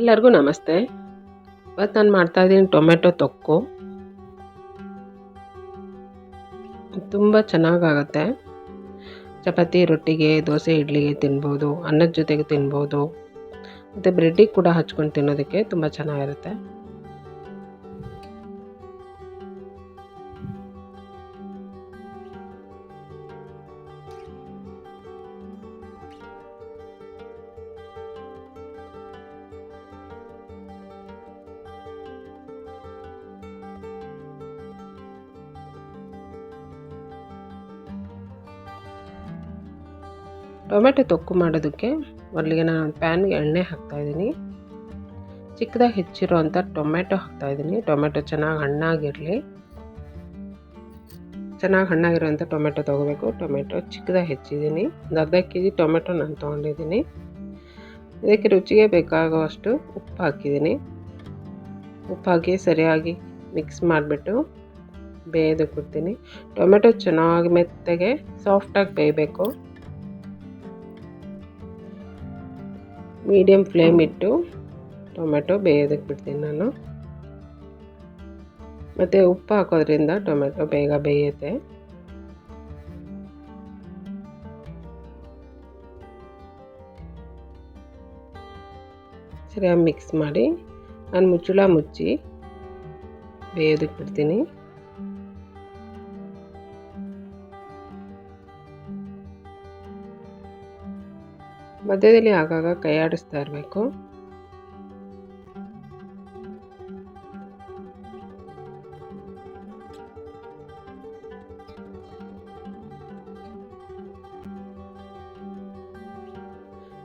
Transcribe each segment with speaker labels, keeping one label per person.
Speaker 1: ಎಲ್ಲರಿಗೂ ನಮಸ್ತೆ. ಇವತ್ತು ನಾನು ಮಾಡ್ತಾಯಿದ್ದೀನಿ ಟೊಮೆಟೊ ತೊಕ್ಕು. ತುಂಬ ಚೆನ್ನಾಗಾಗುತ್ತೆ. ಚಪಾತಿ, ರೊಟ್ಟಿಗೆ, ದೋಸೆ, ಇಡ್ಲಿಗೆ ತಿನ್ಬೋದು, ಅನ್ನದ ಜೊತೆಗೆ ತಿನ್ಬೋದು, ಮತ್ತು ಬ್ರೆಡ್ಡಿಗೆ ಕೂಡ ಹಚ್ಕೊಂಡು ತಿನ್ನೋದಕ್ಕೆ ತುಂಬ ಚೆನ್ನಾಗಿರುತ್ತೆ. ಟೊಮೆಟೊ ತೊಕ್ಕು ಮಾಡೋದಕ್ಕೆ ಮೊದಲಿಗೆ ನಾನು ಒಂದು ಪ್ಯಾನ್ಗೆ ಎಣ್ಣೆ ಹಾಕ್ತಾಯಿದ್ದೀನಿ. ಚಿಕ್ಕದಾಗಿ ಹೆಚ್ಚಿರೋವಂಥ ಟೊಮೆಟೊ ಹಾಕ್ತಾಯಿದ್ದೀನಿ. ಟೊಮೆಟೊ ಚೆನ್ನಾಗಿ ಹಣ್ಣಾಗಿರಲಿ. ಚೆನ್ನಾಗಿ ಹಣ್ಣಾಗಿರೋವಂಥ ಟೊಮೆಟೊ ತೊಗೋಬೇಕು. ಟೊಮೆಟೊ ಚಿಕ್ಕದಾಗಿ ಹೆಚ್ಚಿದ್ದೀನಿ. ಒಂದು ಅರ್ಧ kg ಟೊಮೆಟೊ ನಾನು ತೊಗೊಂಡಿದ್ದೀನಿ. ಇದಕ್ಕೆ ರುಚಿಗೆ ಬೇಕಾಗುವಷ್ಟು ಉಪ್ಪು ಹಾಕಿದ್ದೀನಿ. ಉಪ್ಪು ಹಾಕಿ ಸರಿಯಾಗಿ ಮಿಕ್ಸ್ ಮಾಡಿಬಿಟ್ಟು ಬೇಯೋದಕ್ಕೆ ಬಿಡ್ತೀನಿ. ಟೊಮೆಟೊ ಚೆನ್ನಾಗಿ ಮೆತ್ತಗೆ ಸಾಫ್ಟಾಗಿ ಬೇಯಬೇಕು. ಮೀಡಿಯಮ್ ಫ್ಲೇಮ್ ಇಟ್ಟು ಟೊಮೆಟೊ ಬೇಯೋದಕ್ಕೆ ಬಿಡ್ತೀನಿ ನಾನು. ಮತ್ತು ಉಪ್ಪು ಹಾಕೋದ್ರಿಂದ ಟೊಮೆಟೊ ಬೇಗ ಬೇಯುತ್ತೆ. ಸರಿಯಾಗಿ ಮಿಕ್ಸ್ ಮಾಡಿ ನಾನು ಮುಚ್ಚಳ ಮುಚ್ಚಿ ಬೇಯೋದಕ್ಕೆ ಬಿಡ್ತೀನಿ. ಮಧ್ಯದಲ್ಲಿ ಆಗಾಗ ಕೈ ಆಡಿಸ್ತಾ ಇರಬೇಕು.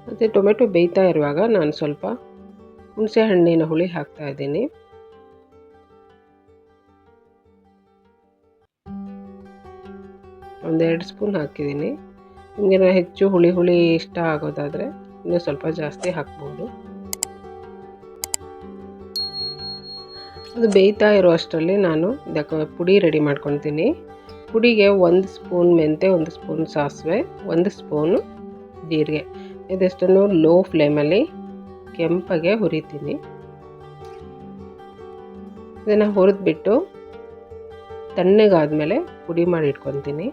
Speaker 1: ಮತ್ತು ಟೊಮೆಟೊ ಬೇಯ್ತಾ ಇರುವಾಗ ನಾನು ಸ್ವಲ್ಪ ಹುಣಸೆ ಹಣ್ಣಿನ ಹುಳಿ ಹಾಕ್ತಾ ಇದ್ದೀನಿ. ಒಂದು 2 ಸ್ಪೂನ್ ಹಾಕಿದ್ದೀನಿ. ನಿಮಗೆ ಹೆಚ್ಚು ಹುಳಿ ಇಷ್ಟ ಆಗೋದಾದರೆ ಇನ್ನೂ ಸ್ವಲ್ಪ ಜಾಸ್ತಿ ಹಾಕ್ಬೋದು. ಅದು ಬೇಯ್ತಾ ಇರೋ ಅಷ್ಟರಲ್ಲಿ ನಾನು ಇದಕ್ಕೆ ಪುಡಿ ರೆಡಿ ಮಾಡ್ಕೊತೀನಿ. ಪುಡಿಗೆ 1 ಸ್ಪೂನ್ ಮೆಂತೆ, 1 ಸ್ಪೂನ್ ಸಾಸಿವೆ, 1 ಸ್ಪೂನು ಜೀರಿಗೆ, ಇದಷ್ಟನ್ನು ಲೋ ಫ್ಲೇಮಲ್ಲಿ ಕೆಂಪಗೆ ಹುರಿತೀನಿ. ಇದನ್ನು ಹುರಿದ್ಬಿಟ್ಟು ತಣ್ಣಗಾದ್ಮೇಲೆ ಪುಡಿ ಮಾಡಿ ಇಟ್ಕೊತೀನಿ.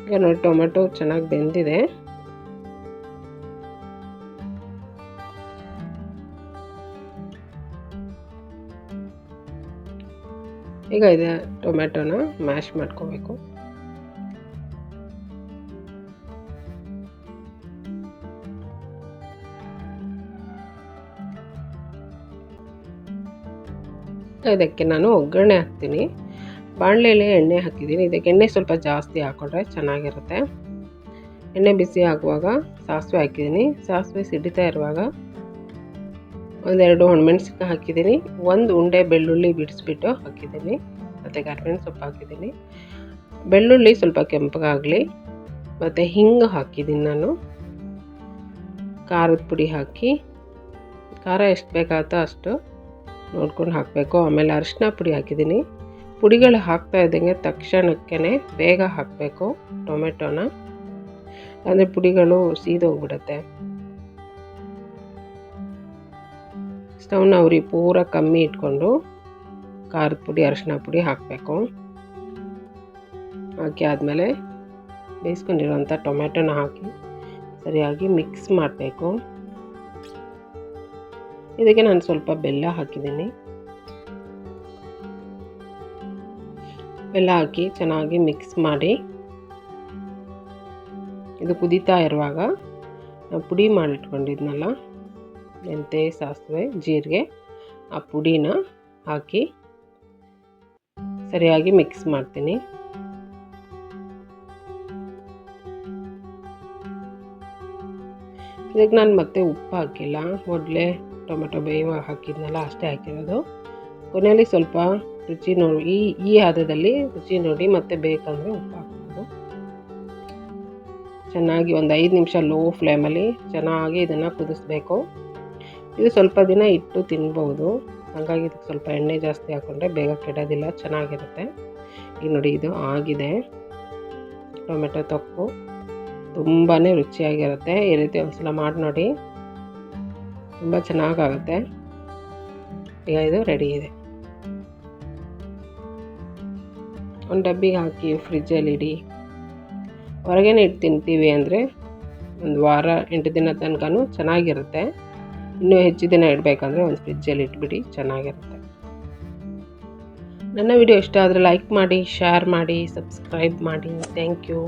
Speaker 1: ಈಗ ನೋಡಿ ಟೊಮೆಟೊ ಚೆನ್ನಾಗಿ ಬೆಂದಿದೆ. ಈಗ ಇದೆ ಟೊಮೆಟೊನ ಮ್ಯಾಶ್ ಮಾಡ್ಕೋಬೇಕು. ಇದಕ್ಕೆ ನಾನು ಒಗ್ಗರಣೆ ಹಾಕ್ತೀನಿ. ಬಾಣಲೆಯಲ್ಲಿ ಎಣ್ಣೆ ಹಾಕಿದ್ದೀನಿ. ಇದಕ್ಕೆ ಎಣ್ಣೆ ಸ್ವಲ್ಪ ಜಾಸ್ತಿ ಹಾಕೊಂಡ್ರೆ ಚೆನ್ನಾಗಿರುತ್ತೆ. ಎಣ್ಣೆ ಬಿಸಿ ಆಗುವಾಗ ಸಾಸಿವೆ ಹಾಕಿದ್ದೀನಿ. ಸಾಸಿವೆ ಸಿಡಿತಾ ಇರುವಾಗ 1-2 ಒಣಮೆಣಸಿನ್ಕಾಯಿ ಹಾಕಿದ್ದೀನಿ. 1 ಉಂಡೆ ಬೆಳ್ಳುಳ್ಳಿ ಬಿಡಿಸ್ಬಿಟ್ಟು ಹಾಕಿದ್ದೀನಿ. ಮತ್ತು ಕರಿಬೇವಿನ ಸೊಪ್ಪು ಹಾಕಿದ್ದೀನಿ. ಬೆಳ್ಳುಳ್ಳಿ ಸ್ವಲ್ಪ ಕೆಂಪಗಾಗಲಿ. ಮತ್ತು ಹಿಂಗು ಹಾಕಿದ್ದೀನಿ ನಾನು. ಖಾರದ ಪುಡಿ ಹಾಕಿ, ಖಾರ ಎಷ್ಟು ಬೇಕಾಗುತ್ತೋ ಅಷ್ಟು ನೋಡ್ಕೊಂಡು ಹಾಕಬೇಕು. ಆಮೇಲೆ ಅರಿಶಿನ ಪುಡಿ ಹಾಕಿದ್ದೀನಿ. ಪುಡಿಗಳು ಹಾಕ್ತಾ ಇದ್ದಂಗೆ ತಕ್ಷಣಕ್ಕೆ ಬೇಗ ಹಾಕಬೇಕು ಟೊಮೆಟೊನ, ಅಂದರೆ ಪುಡಿಗಳು ಸೀದೋಗ್ಬಿಡುತ್ತೆ. ಸ್ಟವ್ನ ಉರಿ ಪೂರ ಕಮ್ಮಿ ಇಟ್ಕೊಂಡು ಖಾರದ ಪುಡಿ, ಅರಿಶಿನ ಪುಡಿ ಹಾಕಬೇಕು. ಹಾಕಿ ಆದಮೇಲೆ ಬೇಯಿಸ್ಕೊಂಡಿರೋಂಥ ಟೊಮೆಟೊನ ಹಾಕಿ ಸರಿಯಾಗಿ ಮಿಕ್ಸ್ ಮಾಡಬೇಕು. ಇದಕ್ಕೆ ನಾನು ಸ್ವಲ್ಪ ಬೆಲ್ಲ ಹಾಕಿದ್ದೀನಿ. ಬೆಲ್ಲ ಹಾಕಿ ಚೆನ್ನಾಗಿ ಮಿಕ್ಸ್ ಮಾಡಿ, ಇದು ಕುದೀತಾ ಇರುವಾಗ ನಾವು ಪುಡಿ ಮಾಡಿಟ್ಕೊಂಡಿದ್ನಲ್ಲ ಮೆಂತೆ, ಸಾಸಿವೆ, ಜೀರಿಗೆ, ಆ ಪುಡಿನ ಹಾಕಿ ಸರಿಯಾಗಿ ಮಿಕ್ಸ್ ಮಾಡ್ತೀನಿ. ಇದಕ್ಕೆ ನಾನು ಮತ್ತೆ ಉಪ್ಪು ಹಾಕಿಲ್ಲ. ಮೊದಲೇ ಟೊಮೆಟೊ ಬೇಯುವಾಗ ಹಾಕಿದ್ನಲ್ಲ ಅಷ್ಟೇ ಹಾಕಿರೋದು. ಕೊನೆಯಲ್ಲಿ ಸ್ವಲ್ಪ ರುಚಿ ನೋಡಿ, ಈ ಹದದಲ್ಲಿ ರುಚಿ ನೋಡಿ ಮತ್ತೆ ಬೇಕಂದರೆ ಉಪ್ಪು ಹಾಕ್ಬೋದು. ಚೆನ್ನಾಗಿ ಒಂದು 5 ನಿಮಿಷ ಲೋ ಫ್ಲೇಮಲ್ಲಿ ಚೆನ್ನಾಗಿ ಇದನ್ನು ಕುದಿಸ್ಬೇಕು. ಇದು ಸ್ವಲ್ಪ ದಿನ ಇಟ್ಟು ತಿನ್ಬೋದು. ಹಾಗಾಗಿ ಇದಕ್ಕೆ ಸ್ವಲ್ಪ ಎಣ್ಣೆ ಜಾಸ್ತಿ ಹಾಕ್ಕೊಂಡ್ರೆ ಬೇಗ ಕೆಡೋದಿಲ್ಲ, ಚೆನ್ನಾಗಿರುತ್ತೆ. ಈಗ ನೋಡಿ ಇದು ಆಗಿದೆ ಟೊಮೆಟೊ ತೊಕ್ಕು. ತುಂಬಾ ರುಚಿಯಾಗಿರುತ್ತೆ. ಈ ರೀತಿ ಒಂದ್ಸಲ ಮಾಡಿ ನೋಡಿ. ತುಂಬ ಚೆನ್ನಾಗಾಗುತ್ತೆ. ಈಗ ಇದು ರೆಡಿ ಇದೆ. ಒಂದು ಡಬ್ಬಿಗೆ ಹಾಕಿ ಫ್ರಿಜ್ಜಲ್ಲಿ ಇಡಿ. ಹೊರಗೇನೆ ಇಟ್ಟು ತಿಂತೀವಿ ಅಂದರೆ ಒಂದು ವಾರ 8 ದಿನ ತನಕನೂ ಚೆನ್ನಾಗಿರುತ್ತೆ. ಇನ್ನೂ ಹೆಚ್ಚು ದಿನ ಇಡಬೇಕಂದ್ರೆ ಒಂದು ಫ್ರಿಜ್ಜಲ್ಲಿ ಇಟ್ಬಿಡಿ, ಚೆನ್ನಾಗಿರುತ್ತೆ. ನನ್ನ ವಿಡಿಯೋ ಇಷ್ಟ ಆದರೆ ಲೈಕ್ ಮಾಡಿ, ಶೇರ್ ಮಾಡಿ, ಸಬ್ಸ್ಕ್ರೈಬ್ ಮಾಡಿ. Thank you.